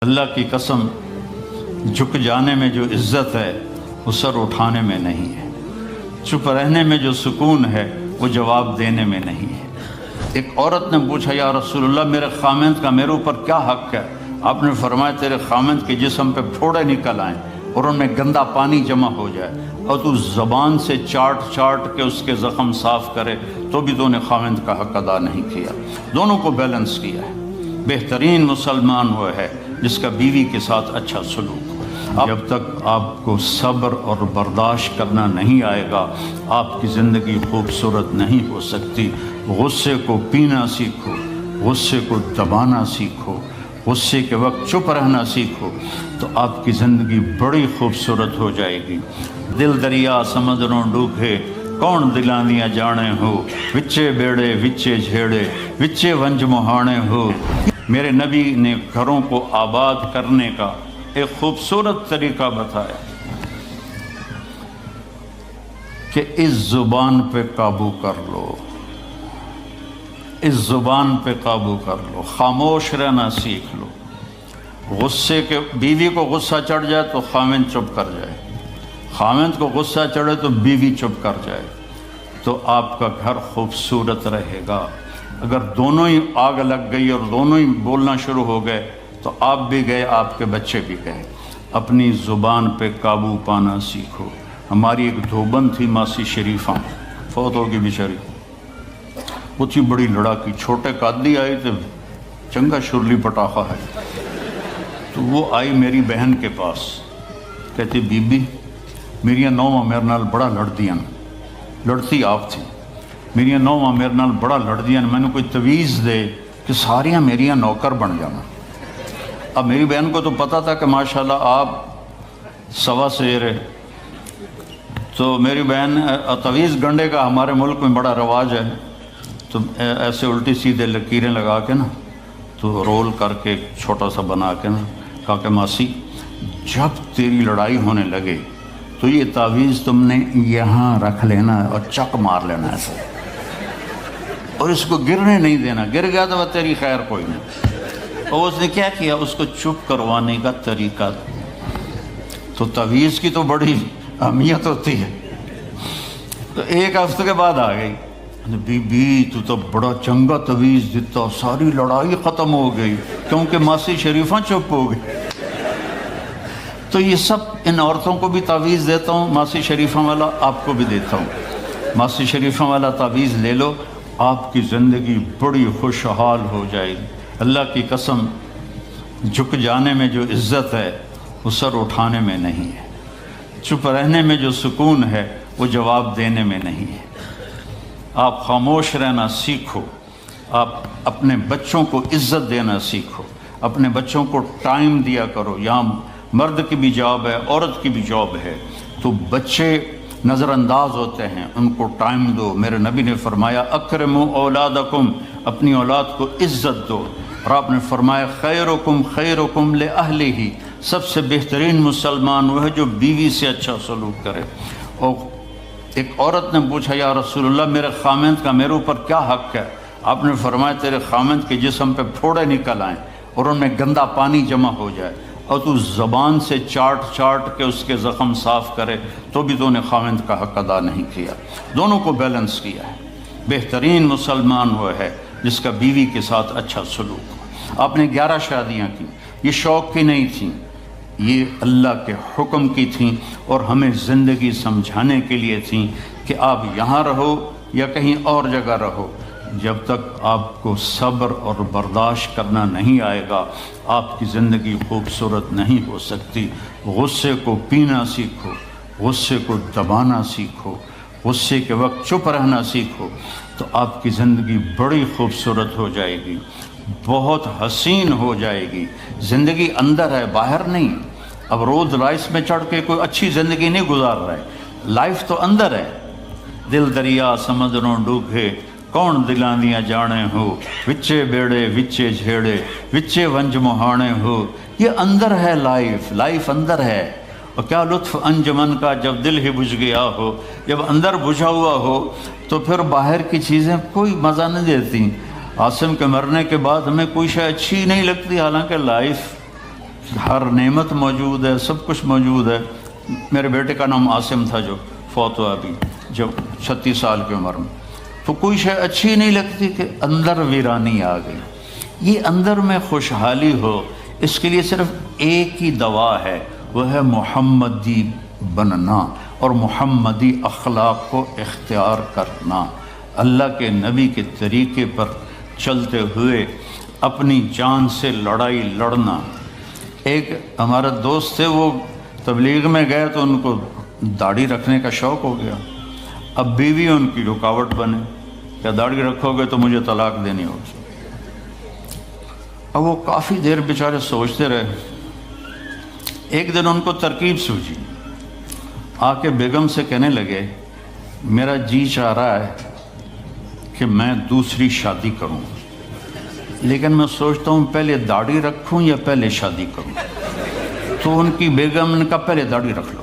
اللہ کی قسم جھک جانے میں جو عزت ہے وہ سر اٹھانے میں نہیں ہے، چپ رہنے میں جو سکون ہے وہ جواب دینے میں نہیں ہے۔ ایک عورت نے پوچھا یا رسول اللہ میرے خامند کا میرے اوپر کیا حق ہے؟ آپ نے فرمایا تیرے خامند کے جسم پہ پھوڑے نکل آئیں اور ان میں گندا پانی جمع ہو جائے اور تو زبان سے چاٹ چاٹ کے اس کے زخم صاف کرے تو بھی تو نے خامند کا حق ادا نہیں کیا۔ دونوں کو بیلنس کیا ہے۔ بہترین مسلمان وہ ہے جس کا بیوی کے ساتھ اچھا سلوک ہو۔ جب تک آپ کو صبر اور برداشت کرنا نہیں آئے گا آپ کی زندگی خوبصورت نہیں ہو سکتی۔ غصے کو پینا سیکھو، غصے کو دبانا سیکھو، غصے کے وقت چپ رہنا سیکھو تو آپ کی زندگی بڑی خوبصورت ہو جائے گی۔ دل دریا سمندروں ڈوبے کون دلانیاں جانے ہو، وچے بیڑے وچے جھیڑے وچے ونج مہانے ہو۔ میرے نبی نے گھروں کو آباد کرنے کا ایک خوبصورت طریقہ بتایا کہ اس زبان پہ قابو کر لو، اس زبان پہ قابو کر لو، خاموش رہنا سیکھ لو۔ غصے کے بیوی کو غصہ چڑھ جائے تو خامند چپ کر جائے، خامند کو غصہ چڑھے تو بیوی چپ کر جائے تو آپ کا گھر خوبصورت رہے گا۔ اگر دونوں ہی آگ لگ گئی اور دونوں ہی بولنا شروع ہو گئے تو آپ بھی گئے، آپ کے بچے بھی گئے۔ اپنی زبان پہ قابو پانا سیکھو۔ ہماری ایک دھوبن تھی ماسی شریفہ، فوت ہوگی بیچاری، وہ تھی بڑی لڑاکی، چھوٹے قادی آئے تھے، چنگا شرلی پٹاخہ ہے، تو وہ آئی میری بہن کے پاس، کہتی بی بی میریاں نوواں میرے نال بڑا لڑدیاں، لڑتی آپ تھی، میریاں نوواں میرے نال بڑا لڑدیاں، میں نے کوئی تویز دے کہ ساریاں میریاں نوکر بن جانا۔ اب میری بہن کو تو پتہ تھا کہ ماشاءاللہ آپ سوا سیر ہے، تو میری بہن تویز گنڈے کا ہمارے ملک میں بڑا رواج ہے، تو ایسے الٹی سیدھے لکیریں لگا کے نا تو رول کر کے چھوٹا سا بنا کے نا کہا کہ ماسی جب تیری لڑائی ہونے لگے تو یہ تعویذ تم نے یہاں رکھ لینا اور چک مار لینا ایسے، اور اس کو گرنے نہیں دینا، گر گیا تو وہ تیری خیر کوئی نہیں۔ اور اس نے کیا کیا، اس کو چپ کروانے کا طریقہ، تو تعویذ کی تو بڑی اہمیت ہوتی ہے۔ تو ایک ہفتے کے بعد آ گئی، بی بی تو بڑا چنگا تویز دیتا، ساری لڑائی ختم ہو گئی کیونکہ ماسی شریفہ چپ ہو گئی۔ تو یہ سب ان عورتوں کو بھی تعویذ دیتا ہوں، ماسی شریفہ والا آپ کو بھی دیتا ہوں، ماسی شریفہ والا تعویذ لے لو، آپ کی زندگی بڑی خوشحال ہو جائے گی۔ اللہ کی قسم جھک جانے میں جو عزت ہے وہ سر اٹھانے میں نہیں ہے، چپ رہنے میں جو سکون ہے وہ جواب دینے میں نہیں ہے۔ آپ خاموش رہنا سیکھو، آپ اپنے بچوں کو عزت دینا سیکھو، اپنے بچوں کو ٹائم دیا کرو۔ یہاں مرد کی بھی جاب ہے، عورت کی بھی جاب ہے، تو بچے نظر انداز ہوتے ہیں، ان کو ٹائم دو۔ میرے نبی نے فرمایا اکرموا اولادکم، اپنی اولاد کو عزت دو، اور آپ نے فرمایا خیرکم خیرکم لأہلہ، سب سے بہترین مسلمان وہ ہے جو بیوی سے اچھا سلوک کرے۔ اور ایک عورت نے پوچھا یا رسول اللہ میرے خامند کا میرے اوپر کیا حق ہے؟ آپ نے فرمایا تیرے خامند کے جسم پہ پھوڑے نکل آئیں اور ان میں گندا پانی جمع ہو جائے اور تو زبان سے چاٹ چاٹ کے اس کے زخم صاف کرے تو بھی تو نے خامند کا حق ادا نہیں کیا۔ دونوں کو بیلنس کیا ہے۔ بہترین مسلمان وہ ہے جس کا بیوی کے ساتھ اچھا سلوک ہو۔ آپ نے 11 شادیاں کی، یہ شوق کی نہیں تھیں، یہ اللہ کے حکم کی تھیں اور ہمیں زندگی سمجھانے کے لیے تھیں کہ آپ یہاں رہو یا کہیں اور جگہ رہو، جب تک آپ کو صبر اور برداشت کرنا نہیں آئے گا آپ کی زندگی خوبصورت نہیں ہو سکتی۔ غصے کو پینا سیکھو، غصے کو دبانا سیکھو، غصے کے وقت چپ رہنا سیکھو تو آپ کی زندگی بڑی خوبصورت ہو جائے گی، بہت حسین ہو جائے گی۔ زندگی اندر ہے، باہر نہیں۔ اب رولز رائس میں چڑھ کے کوئی اچھی زندگی نہیں گزار رہا ہے، لائف تو اندر ہے۔ دل دریا سمندروں ڈوبے کون دلانیاں جانے ہو، وچے بیڑے وچے جھیڑے وچے ونج مہانے ہو۔ یہ اندر ہے، لائف اندر ہے۔ اور کیا لطف انجمن کا جب دل ہی بجھ گیا ہو، جب اندر بجھا ہوا ہو تو پھر باہر کی چیزیں کوئی مزہ نہیں دیتی۔ عاصم کے مرنے کے بعد ہمیں کوئی شے اچھی نہیں لگتی، حالانکہ لائف ہر نعمت موجود ہے، سب کچھ موجود ہے۔ میرے بیٹے کا نام عاصم تھا جو فوت ہوا ابھی، جب 36 سال کی عمر میں، تو کوئی شے اچھی نہیں لگتی کہ اندر ویرانی آ گئی۔ یہ اندر میں خوشحالی ہو، اس کے لیے صرف ایک ہی دوا ہے، وہ ہے محمدی بننا اور محمدی اخلاق کو اختیار کرنا، اللہ کے نبی کے طریقے پر چلتے ہوئے اپنی جان سے لڑائی لڑنا۔ ایک ہمارا دوست تھے، وہ تبلیغ میں گئے تو ان کو داڑھی رکھنے کا شوق ہو گیا، اب بیوی ان کی رکاوٹ بنے، کہ داڑھی رکھو گے تو مجھے طلاق دینی ہوگی۔ اب وہ کافی دیر بیچارے سوچتے رہے، ایک دن ان کو ترکیب سوچی، آ کے بیگم سے کہنے لگے میرا جی چاہ رہا ہے کہ میں دوسری شادی کروں، لیکن میں سوچتا ہوں پہلے داڑھی رکھوں یا پہلے شادی کروں۔ تو ان کی بیگم نے کہا پہلے داڑھی رکھ لو،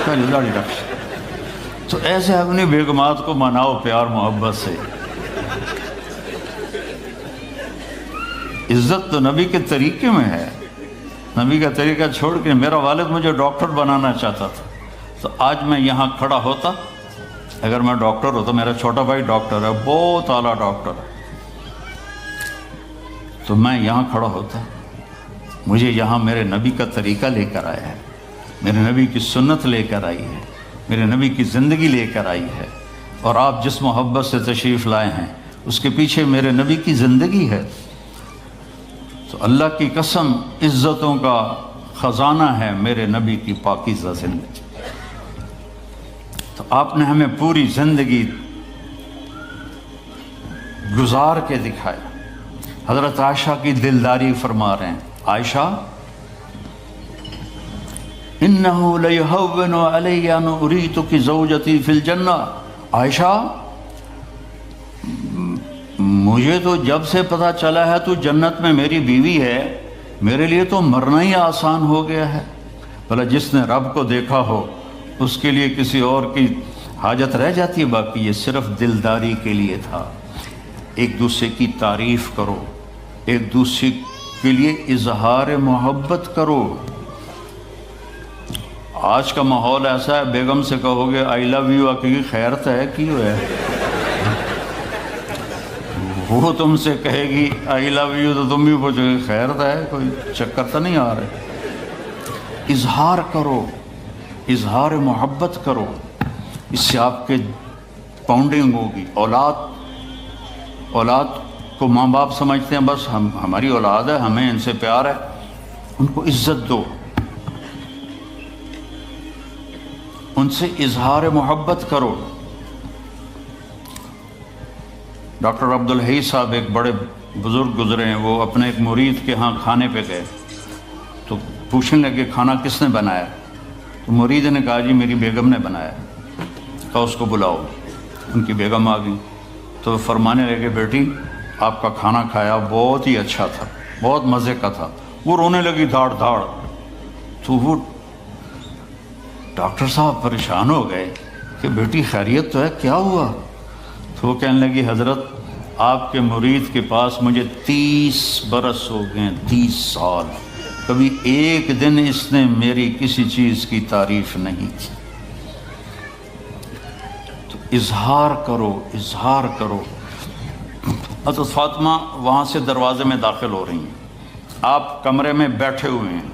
پہلے داڑھی رکھ لو۔ تو ایسے اپنی بیگمات کو مناؤ پیار محبت سے۔ عزت تو نبی کے طریقے میں ہے، نبی کا طریقہ چھوڑ کے میرا والد مجھے ڈاکٹر بنانا چاہتا تھا، تو آج میں یہاں کھڑا ہوتا، اگر میں ڈاکٹر ہوتا، میرا چھوٹا بھائی ڈاکٹر ہے، بہت اعلیٰ ڈاکٹر ہے، تو میں یہاں کھڑا ہوتا۔ مجھے یہاں میرے نبی کا طریقہ لے کر آیا ہے، میرے نبی کی سنت لے کر آئی ہے، میرے نبی کی زندگی لے کر آئی ہے، اور آپ جس محبت سے تشریف لائے ہیں اس کے پیچھے میرے نبی کی زندگی ہے۔ تو اللہ کی قسم عزتوں کا خزانہ ہے میرے نبی کی پاکیزہ زندگی۔ تو آپ نے ہمیں پوری زندگی گزار کے دکھایا۔ حضرت عائشہ کی دلداری فرما رہے ہیں، عائشہ انہو لیہون علی ان اریتک زوجتی فی الجنہ، عائشہ مجھے تو جب سے پتہ چلا ہے تو جنت میں میری بیوی ہے، میرے لیے تو مرنا ہی آسان ہو گیا ہے۔ بھلا جس نے رب کو دیکھا ہو اس کے لیے کسی اور کی حاجت رہ جاتی ہے؟ باقی یہ صرف دلداری کے لیے تھا۔ ایک دوسرے کی تعریف کرو، ایک دوسرے کے لیے اظہار محبت کرو۔ آج کا ماحول ایسا ہے، بیگم سے کہو گے آئی لو یو، کی خیر تو ہے کی ہے، وہ تم سے کہے گی آئی لو یو تو تم بھی پوچھو گے خیر تو ہے، کوئی چکر تو نہیں آ رہے۔ اظہار کرو، اظہار محبت کرو، اس سے آپ کے پاؤنڈنگ ہوگی۔ اولاد کو ماں باپ سمجھتے ہیں بس ہماری اولاد ہے، ہمیں ان سے پیار ہے، ان کو عزت دو، ان سے اظہار محبت کرو۔ ڈاکٹر عبدالحی صاحب ایک بڑے بزرگ گزرے ہیں، وہ اپنے ایک مرید کے ہاں کھانے پہ گئے تو پوچھنے لگے کھانا کس نے بنایا؟ تو مرید نے کہا جی میری بیگم نے بنایا۔ کہا اس کو بلاؤ۔ ان کی بیگم آ گئی تو وہ فرمانے لگے بیٹی آپ کا کھانا کھایا بہت ہی اچھا تھا، بہت مزے کا تھا۔ وہ رونے لگی دھاڑ دھاڑ۔ تو وہ ڈاکٹر صاحب پریشان ہو گئے کہ بیٹی خیریت تو ہے، کیا ہوا؟ تو وہ کہنے لگی حضرت آپ کے مرید کے پاس مجھے 30 برس ہو گئے، 30 سال، کبھی ایک دن اس نے میری کسی چیز کی تعریف نہیں کی۔ تو اظہار کرو، اظہار کرو۔ حضرت فاطمہ وہاں سے دروازے میں داخل ہو رہی ہیں، آپ کمرے میں بیٹھے ہوئے ہیں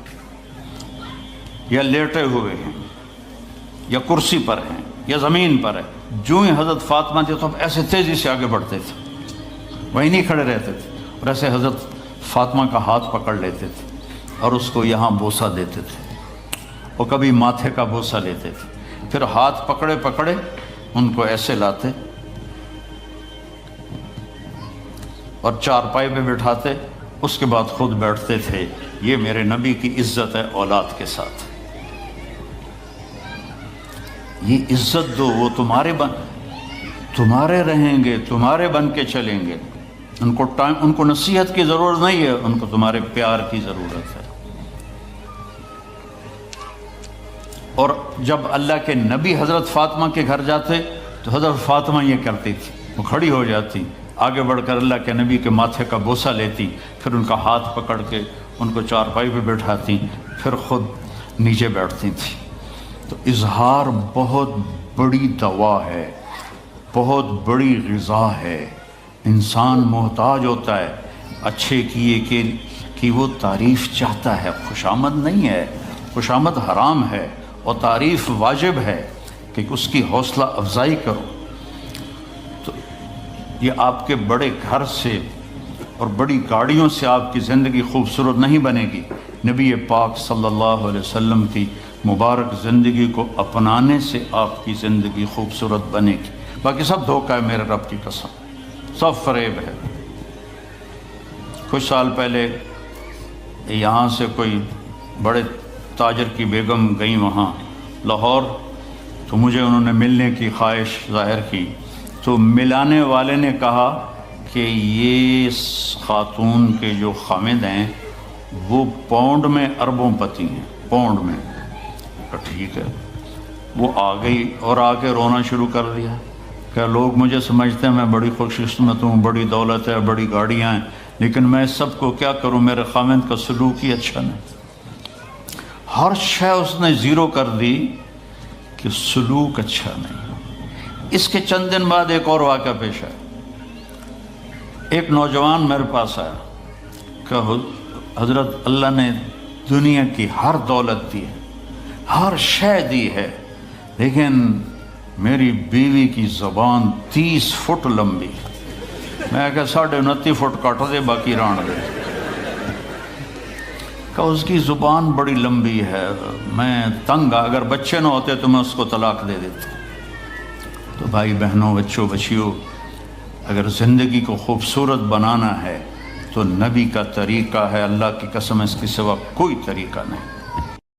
یا لیٹے ہوئے ہیں یا کرسی پر ہیں یا زمین پر ہے، جو ہی حضرت فاطمہ تھے تو ایسے تیزی سے آگے بڑھتے تھے، وہیں نہیں کھڑے رہتے تھے، اور ایسے حضرت فاطمہ کا ہاتھ پکڑ لیتے تھے اور اس کو یہاں بوسہ دیتے تھے، اور کبھی ماتھے کا بوسہ لیتے تھے، پھر ہاتھ پکڑے پکڑے ان کو ایسے لاتے اور چارپائی پہ بٹھاتے، اس کے بعد خود بیٹھتے تھے۔ یہ میرے نبی کی عزت ہے اولاد کے ساتھ، یہ عزت دو، وہ تمہارے رہیں گے، تمہارے بن کے چلیں گے۔ ان کو نصیحت کی ضرورت نہیں ہے، ان کو تمہارے پیار کی ضرورت ہے۔ اور جب اللہ کے نبی حضرت فاطمہ کے گھر جاتے تو حضرت فاطمہ یہ کرتی تھی، وہ کھڑی ہو جاتی، آگے بڑھ کر اللہ کے نبی کے ماتھے کا بوسہ لیتی، پھر ان کا ہاتھ پکڑ کے ان کو چارپائی پہ بٹھاتی، پھر خود نیچے بیٹھتی تھیں۔ تو اظہار بہت بڑی دوا ہے، بہت بڑی غذا ہے۔ انسان محتاج ہوتا ہے اچھے کیے کہ وہ تعریف چاہتا ہے، خوشامد نہیں ہے، خوشامد حرام ہے، اور تعریف واجب ہے کہ اس کی حوصلہ افزائی کرو۔ تو یہ آپ کے بڑے گھر سے اور بڑی گاڑیوں سے آپ کی زندگی خوبصورت نہیں بنے گی، نبی پاک صلی اللہ علیہ وسلم کی مبارک زندگی کو اپنانے سے آپ کی زندگی خوبصورت بنے گی۔ باقی سب دھوکہ ہے، میرے رب کی قسم، سب فریب ہے۔ کچھ سال پہلے یہاں سے کوئی بڑے تاجر کی بیگم گئیں وہاں لاہور، تو مجھے انہوں نے ملنے کی خواہش ظاہر کی، تو ملانے والے نے کہا کہ یہ خاتون کے جو خامد ہیں وہ پاؤنڈ میں اربوں پتی ہیں، پاؤنڈ میں۔ ٹھیک ہے، وہ آ گئی اور آ کے رونا شروع کر دیا کہ لوگ مجھے سمجھتے ہیں میں بڑی خوش قسمت ہوں، بڑی دولت ہے، بڑی گاڑیاں ہیں، لیکن میں سب کو کیا کروں، میرے خامند کا سلوک ہی اچھا نہیں۔ ہر شے اس نے زیرو کر دی کہ سلوک اچھا نہیں۔ اس کے چند دن بعد ایک اور واقعہ پیش آیا۔ ایک نوجوان میرے پاس آیا کہ حضرت اللہ نے دنیا کی ہر دولت دی ہے، ہر شے دی ہے، لیکن میری بیوی کی زبان 30 فٹ لمبی، میں کہ 29.5 فٹ کٹ دے باقی ران دے، کہ اس کی زبان بڑی لمبی ہے، میں تنگ، اگر بچے نہ ہوتے تو میں اس کو طلاق دے دیتا۔ تو بھائی بہنوں، بچوں بچیوں، اگر زندگی کو خوبصورت بنانا ہے تو نبی کا طریقہ ہے، اللہ کی قسم اس کے سوا کوئی طریقہ نہیں۔